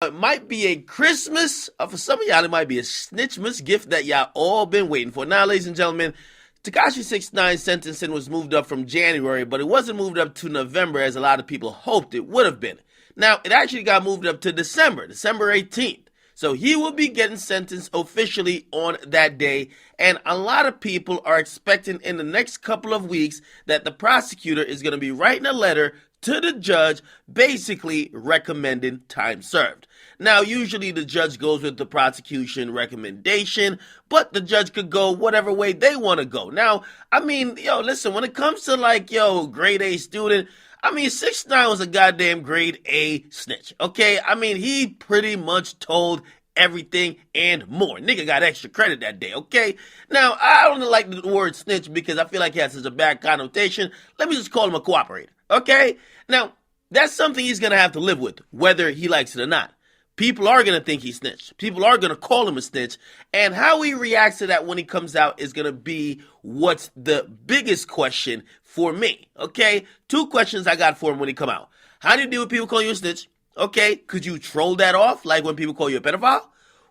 it might be a Christmas, or for some of y'all, it might be a Snitchmas gift that y'all all been waiting for. Now, ladies and gentlemen, Tekashi 6ix9ine sentencing was moved up from January, but it wasn't moved up to November as a lot of people hoped it would have been. Now, it actually got moved up to December 18th. So he will be getting sentenced officially on that day, and a lot of people are expecting in the next couple of weeks that the prosecutor is going to be writing a letter to the judge basically recommending time served. Now, usually the judge goes with the prosecution recommendation, but the judge could go whatever way they want to go. Now, I mean, listen, when it comes to grade A student, 6ix9ine was a goddamn grade A snitch, okay? He pretty much told everything and more. Nigga got extra credit that day, okay? Now, I don't like the word snitch because I feel like it has such a bad connotation. Let me just call him a cooperator, okay? Now, that's something he's going to have to live with, whether he likes it or not. People are going to think he snitched. People are going to call him a snitch. And how he reacts to that when he comes out is going to be what's the biggest question for me, okay? 2 questions I got for him when he come out. How do you deal with people calling you a snitch? Okay, could you troll that off like when people call you a pedophile?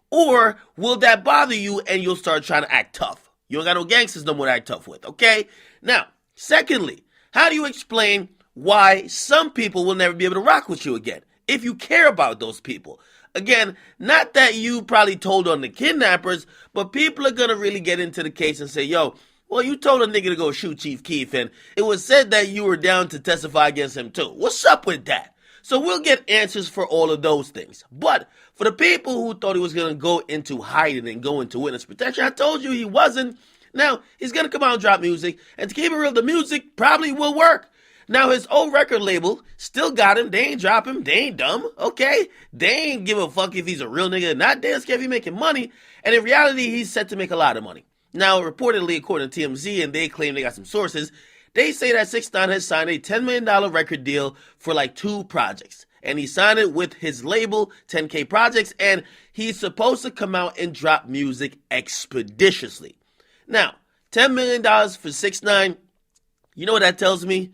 Or will that bother you and you'll start trying to act tough? You don't got no gangsters no more to act tough with, okay? Now, secondly, how do you explain why some people will never be able to rock with you again if you care about those people? Again, not that you probably told on the kidnappers, but people are going to really get into the case and say, yo, well, you told a nigga to go shoot Chief Keef, and it was said that you were down to testify against him too. What's up with that? So we'll get answers for all of those things. But for the people who thought he was going to go into hiding and go into witness protection, I told you he wasn't. Now, he's going to come out and drop music, and to keep it real, the music probably will work. Now, his old record label still got him. They ain't drop him. They ain't dumb, okay? They ain't give a fuck if he's a real nigga or not. They don't care if he's making money. And in reality, he's set to make a lot of money. Now, reportedly, according to TMZ, and they claim they got some sources, they say that 6ix9ine has signed a $10 million record deal for 2 projects. And he signed it with his label, 10K Projects, and he's supposed to come out and drop music expeditiously. Now, $10 million for 6ix9ine, you know what that tells me?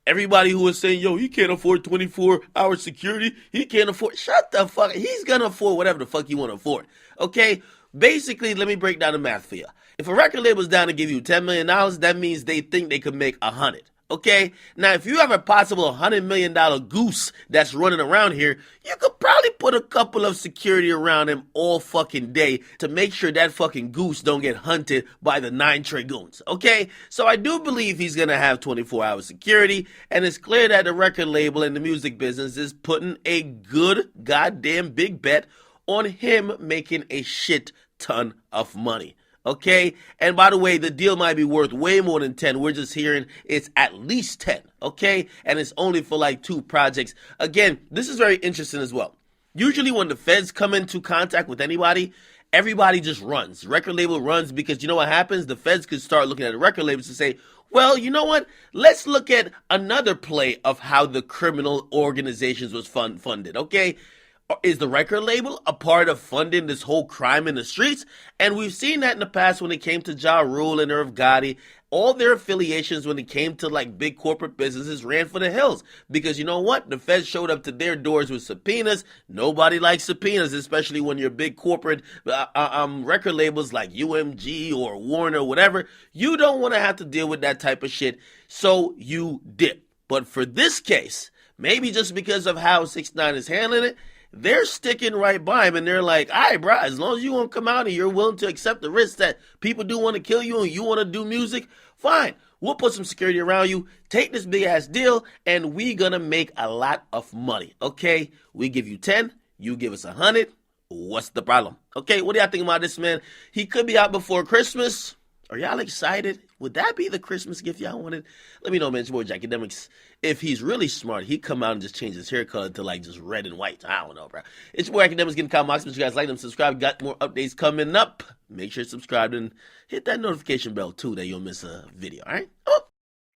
Everybody who was saying, yo, he can't afford 24-hour security, he can't afford, shut the fuck, he's gonna afford whatever the fuck you want to afford, okay? Basically, let me break down the math for you. If a record label's down to give you $10 million, that means they think they could make 100, okay? Now, if you have a possible $100 million goose that's running around here, you could probably put a couple of security around him all fucking day to make sure that fucking goose don't get hunted by the 9 Dragoons, okay? So I do believe he's gonna have 24-hour security, and it's clear that the record label and the music business is putting a good goddamn big bet on him making a shit ton of money. Okay, and by the way, the deal might be worth way more than 10. We're just hearing it's at least 10, okay? And it's only for 2 projects. Again, this is very interesting as well. Usually when the feds come into contact with anybody, everybody just runs. Record label runs because you know what happens? The feds could start looking at the record labels and say, well, you know what? Let's look at another play of how the criminal organizations was funded, okay? Is the record label a part of funding this whole crime in the streets? And we've seen that in the past when it came to Ja Rule and Irv Gotti. All their affiliations when it came to big corporate businesses ran for the hills. Because you know what? The feds showed up to their doors with subpoenas. Nobody likes subpoenas, especially when you're big corporate record labels like UMG or Warner or whatever. You don't want to have to deal with that type of shit. So you dip. But for this case, maybe just because of how 6ix9ine is handling it, they're sticking right by him, and they're like, all right, bro, as long as you won't come out and you're willing to accept the risk that people do want to kill you and you want to do music, fine. We'll put some security around you, take this big-ass deal, and we gonna make a lot of money, okay? We give you 10, you give us 100. What's the problem? Okay, what do y'all think about this, man? He could be out before Christmas. Are y'all excited? Would that be the Christmas gift y'all wanted? Let me know, man. It's your boy, Jackademics. If he's really smart, he'd come out and just change his hair color to just red and white. I don't know, bro. It's your boy, Academics, getting comment box. Make sure you guys like them, subscribe. Got more updates coming up. Make sure you subscribe and hit that notification bell, too, that you'll miss a video, all right? Oh.